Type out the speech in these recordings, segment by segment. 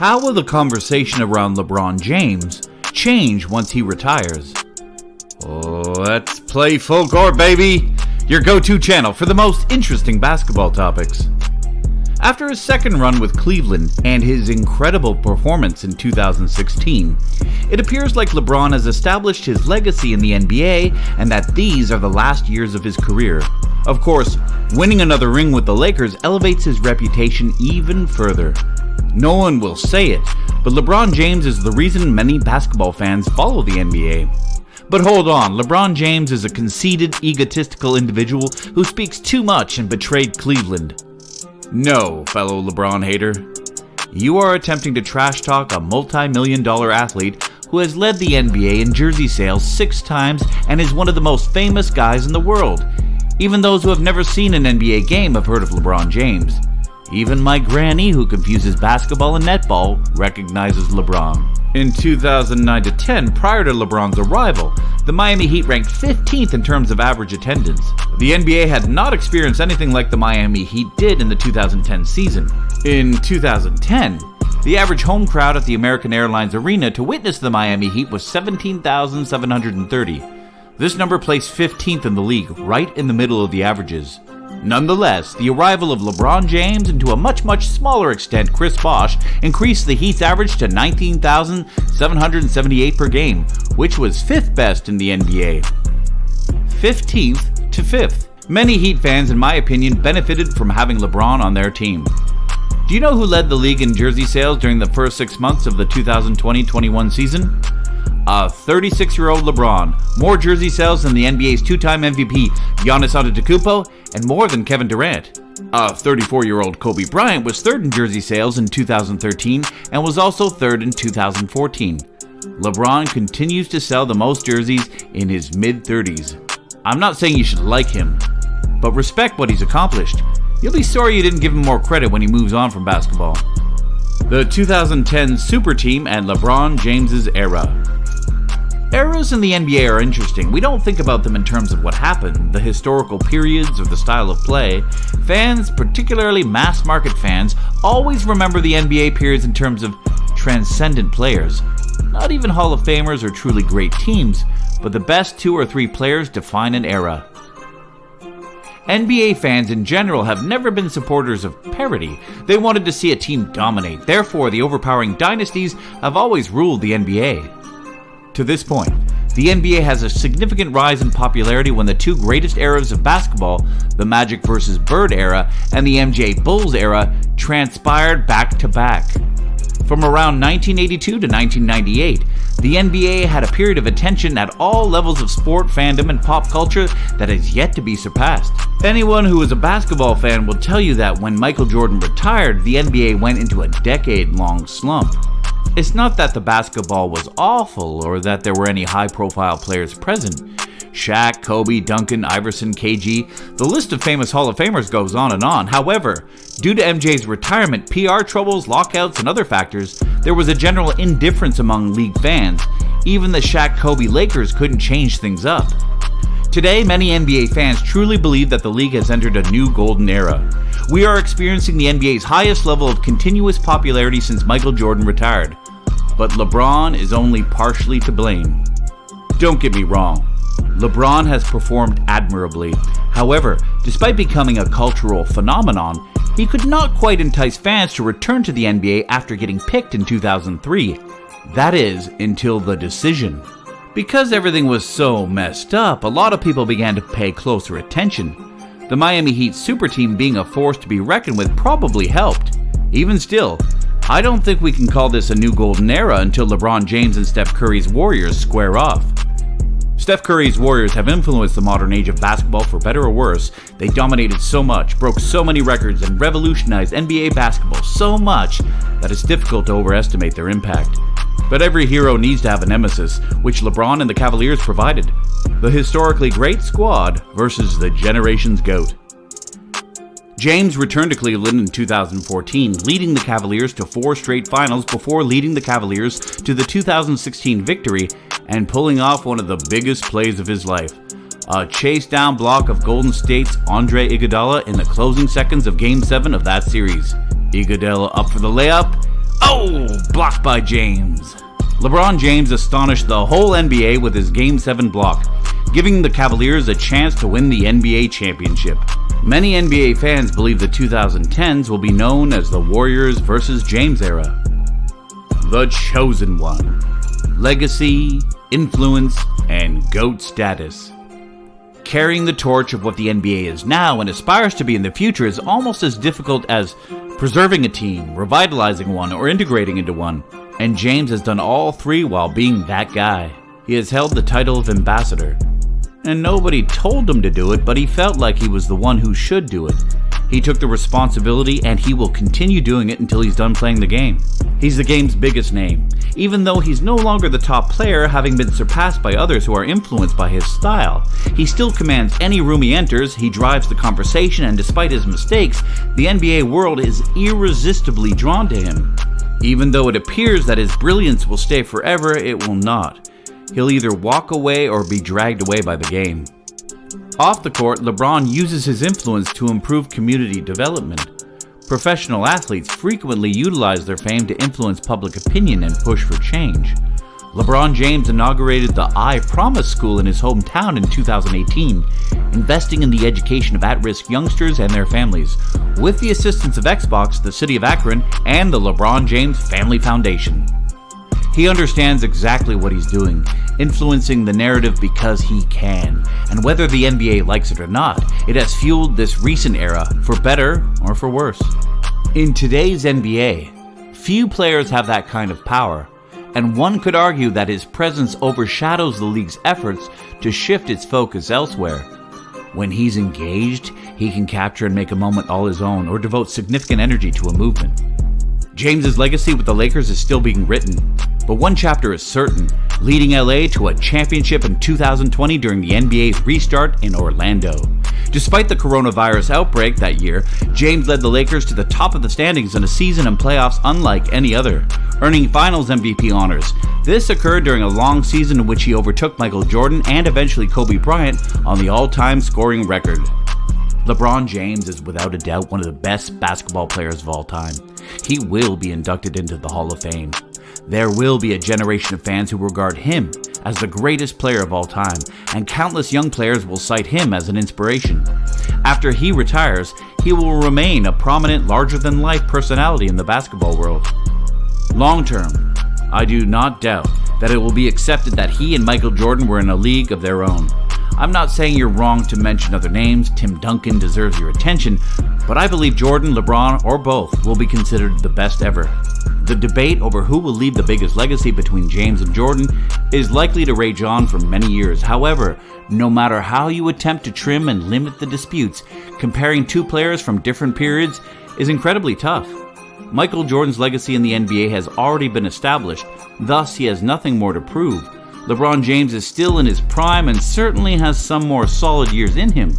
How will the conversation around LeBron James change once he retires? Let's play Full Court, baby! Your go-to channel for the most interesting basketball topics. After his second run with Cleveland and his incredible performance in 2016, it appears like LeBron has established his legacy in the NBA and that these are the last years of his career. Of course, winning another ring with the Lakers elevates his reputation even further. No one will say it, but LeBron James is the reason many basketball fans follow the NBA. But hold on, LeBron James is a conceited, egotistical individual who speaks too much and betrayed Cleveland. No, fellow LeBron hater. You are attempting to trash talk a multi-million-dollar athlete who has led the NBA in jersey sales 6 times and is one of the most famous guys in the world. Even those who have never seen an NBA game have heard of LeBron James. Even my granny, who confuses basketball and netball, recognizes LeBron. In 2009-10, prior to LeBron's arrival, the Miami Heat ranked 15th in terms of average attendance. The NBA had not experienced anything like the Miami Heat did in the 2010 season. In 2010, the average home crowd at the American Airlines Arena to witness the Miami Heat was 17,730. This number placed 15th in the league, right in the middle of the averages. Nonetheless, the arrival of LeBron James and to a much smaller extent Chris Bosh increased the Heat's average to 19,778 per game, which was 5th best in the NBA. 15th to 5th. Many Heat fans, in my opinion, benefited from having LeBron on their team. Do you know who led the league in jersey sales during the first 6 months of the 2020-21 season? A 36-year-old LeBron, more jersey sales than the NBA's 2-time MVP Giannis Antetokounmpo, and more than Kevin Durant. A 34-year-old Kobe Bryant was 3rd in jersey sales in 2013 and was also 3rd in 2014. LeBron continues to sell the most jerseys in his mid-30s. I'm not saying you should like him, but respect what he's accomplished. You'll be sorry you didn't give him more credit when he moves on from basketball. The 2010 Super Team and LeBron James's era. Eras in the NBA are interesting. We don't think about them in terms of what happened, the historical periods, or the style of play. Fans, particularly mass market fans, always remember the NBA periods in terms of transcendent players. Not even Hall of Famers or truly great teams, but the best 2 or 3 players define an era. NBA fans in general have never been supporters of parity. They wanted to see a team dominate. Therefore, the overpowering dynasties have always ruled the NBA. To this point, the NBA has a significant rise in popularity when the 2 greatest eras of basketball, the Magic vs. Bird era and the MJ Bulls era, transpired back to back. From around 1982 to 1998, the NBA had a period of attention at all levels of sport, fandom, and pop culture that has yet to be surpassed. Anyone who is a basketball fan will tell you that when Michael Jordan retired, the NBA went into a decade-long slump. It's not that the basketball was awful or that there were any high-profile players present. Shaq, Kobe, Duncan, Iverson, KG, the list of famous Hall of Famers goes on and on. However, due to MJ's retirement, PR troubles, lockouts, and other factors, there was a general indifference among league fans. Even the Shaq-Kobe Lakers couldn't change things up. Today, many NBA fans truly believe that the league has entered a new golden era. We are experiencing the NBA's highest level of continuous popularity since Michael Jordan retired. But LeBron is only partially to blame. Don't get me wrong, LeBron has performed admirably. However, despite becoming a cultural phenomenon, he could not quite entice fans to return to the NBA after getting picked in 2003. That is, until the decision. Because everything was so messed up, a lot of people began to pay closer attention. The Miami Heat super team being a force to be reckoned with probably helped. Even still, I don't think we can call this a new golden era until LeBron James and Steph Curry's Warriors square off. Steph Curry's Warriors have influenced the modern age of basketball for better or worse. They dominated so much, broke so many records, and revolutionized NBA basketball so much that it's difficult to overestimate their impact. But every hero needs to have a nemesis, which LeBron and the Cavaliers provided. The historically great squad versus the generation's GOAT. James returned to Cleveland in 2014, leading the Cavaliers to 4 straight finals before leading the Cavaliers to the 2016 victory and pulling off one of the biggest plays of his life. A chase-down block of Golden State's Andre Iguodala in the closing seconds of Game 7 of that series. Iguodala up for the layup. Oh, blocked by James. LeBron James astonished the whole NBA with his Game 7 block, giving the Cavaliers a chance to win the NBA championship. Many NBA fans believe the 2010s will be known as the Warriors versus James era. The Chosen One. Legacy, influence, and GOAT status. Carrying the torch of what the NBA is now and aspires to be in the future is almost as difficult as preserving a team, revitalizing one, or integrating into one. And James has done all three while being that guy. He has held the title of ambassador. And nobody told him to do it, but he felt like he was the one who should do it. He took the responsibility, and he will continue doing it until he's done playing the game. He's the game's biggest name, even though he's no longer the top player, having been surpassed by others who are influenced by his style. He still commands any room he enters, he drives the conversation, and despite his mistakes, the NBA world is irresistibly drawn to him. Even though it appears that his brilliance will stay forever, it will not. He'll either walk away or be dragged away by the game. Off the court, LeBron uses his influence to improve community development. Professional athletes frequently utilize their fame to influence public opinion and push for change. LeBron James inaugurated the I Promise School in his hometown in 2018, investing in the education of at-risk youngsters and their families, with the assistance of Xbox, the City of Akron, and the LeBron James Family Foundation. He understands exactly what he's doing, influencing the narrative because he can. And whether the NBA likes it or not, it has fueled this recent era, for better or for worse. In today's NBA, few players have that kind of power, and one could argue that his presence overshadows the league's efforts to shift its focus elsewhere. When he's engaged, he can capture and make a moment all his own, or devote significant energy to a movement. James's legacy with the Lakers is still being written, but one chapter is certain, leading LA to a championship in 2020 during the NBA's restart in Orlando. Despite the coronavirus outbreak that year, James led the Lakers to the top of the standings in a season and playoffs unlike any other, earning Finals MVP honors. This occurred during a long season in which he overtook Michael Jordan and eventually Kobe Bryant on the all-time scoring record. LeBron James is without a doubt one of the best basketball players of all time. He will be inducted into the Hall of Fame. There will be a generation of fans who regard him as the greatest player of all time, and countless young players will cite him as an inspiration. After he retires, he will remain a prominent, larger-than-life personality in the basketball world. Long term, I do not doubt that it will be accepted that he and Michael Jordan were in a league of their own. I'm not saying you're wrong to mention other names. Tim Duncan deserves your attention, but I believe Jordan, LeBron, or both will be considered the best ever. The debate over who will leave the biggest legacy between James and Jordan is likely to rage on for many years. However, no matter how you attempt to trim and limit the disputes, comparing two players from different periods is incredibly tough. Michael Jordan's legacy in the NBA has already been established, thus he has nothing more to prove. LeBron James is still in his prime and certainly has some more solid years in him.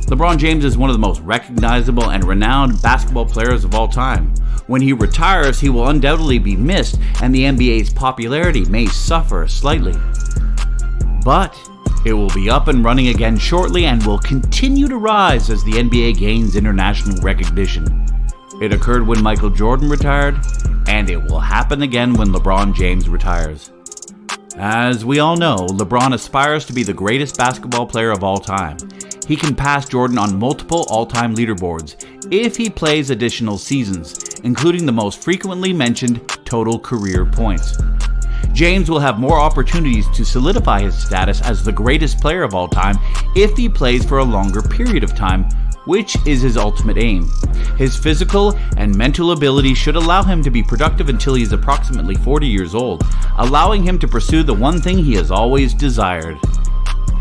LeBron James is one of the most recognizable and renowned basketball players of all time. When he retires, he will undoubtedly be missed, and the NBA's popularity may suffer slightly. But it will be up and running again shortly and will continue to rise as the NBA gains international recognition. It occurred when Michael Jordan retired, and it will happen again when LeBron James retires. As we all know, LeBron aspires to be the greatest basketball player of all time. He can pass Jordan on multiple all-time leaderboards if he plays additional seasons, including the most frequently mentioned total career points. James will have more opportunities to solidify his status as the greatest player of all time if he plays for a longer period of time, which is his ultimate aim. His physical and mental ability should allow him to be productive until he is approximately 40 years old, allowing him to pursue the one thing he has always desired: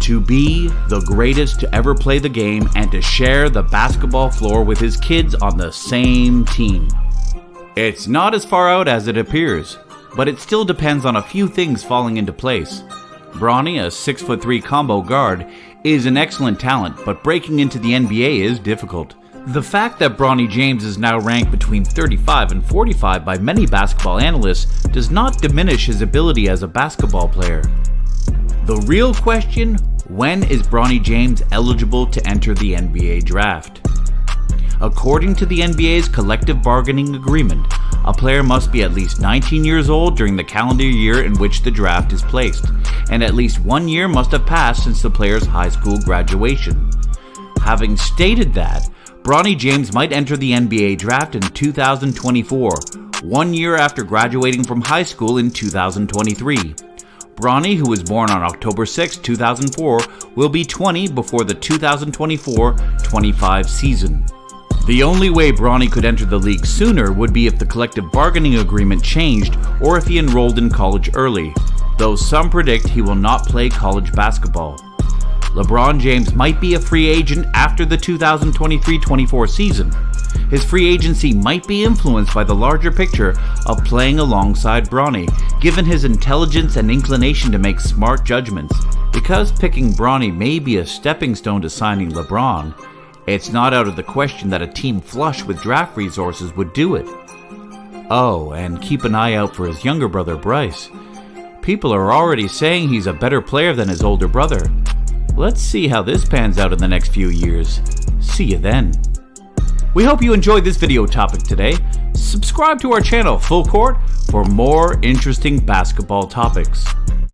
to be the greatest to ever play the game and to share the basketball floor with his kids on the same team. It's not as far out as it appears, but it still depends on a few things falling into place. Bronny, a 6'3" combo guard, is an excellent talent, but breaking into the NBA is difficult. The fact that Bronny James is now ranked between 35 and 45 by many basketball analysts does not diminish his ability as a basketball player. The real question: when is Bronny James eligible to enter the NBA draft? According to the NBA's collective bargaining agreement, a player must be at least 19 years old during the calendar year in which the draft is placed, and at least 1 year must have passed since the player's high school graduation. Having stated that, Bronny James might enter the NBA draft in 2024, 1 year after graduating from high school in 2023. Bronny, who was born on October 6, 2004, will be 20 before the 2024-25 season. The only way Bronny could enter the league sooner would be if the collective bargaining agreement changed or if he enrolled in college early, though some predict he will not play college basketball. LeBron James might be a free agent after the 2023-24 season. His free agency might be influenced by the larger picture of playing alongside Bronny, given his intelligence and inclination to make smart judgments. Because picking Bronny may be a stepping stone to signing LeBron, it's not out of the question that a team flush with draft resources would do it. Oh, and keep an eye out for his younger brother Bryce. People are already saying he's a better player than his older brother. Let's see how this pans out in the next few years. See you then. We hope you enjoyed this video topic today. Subscribe to our channel Full Court for more interesting basketball topics.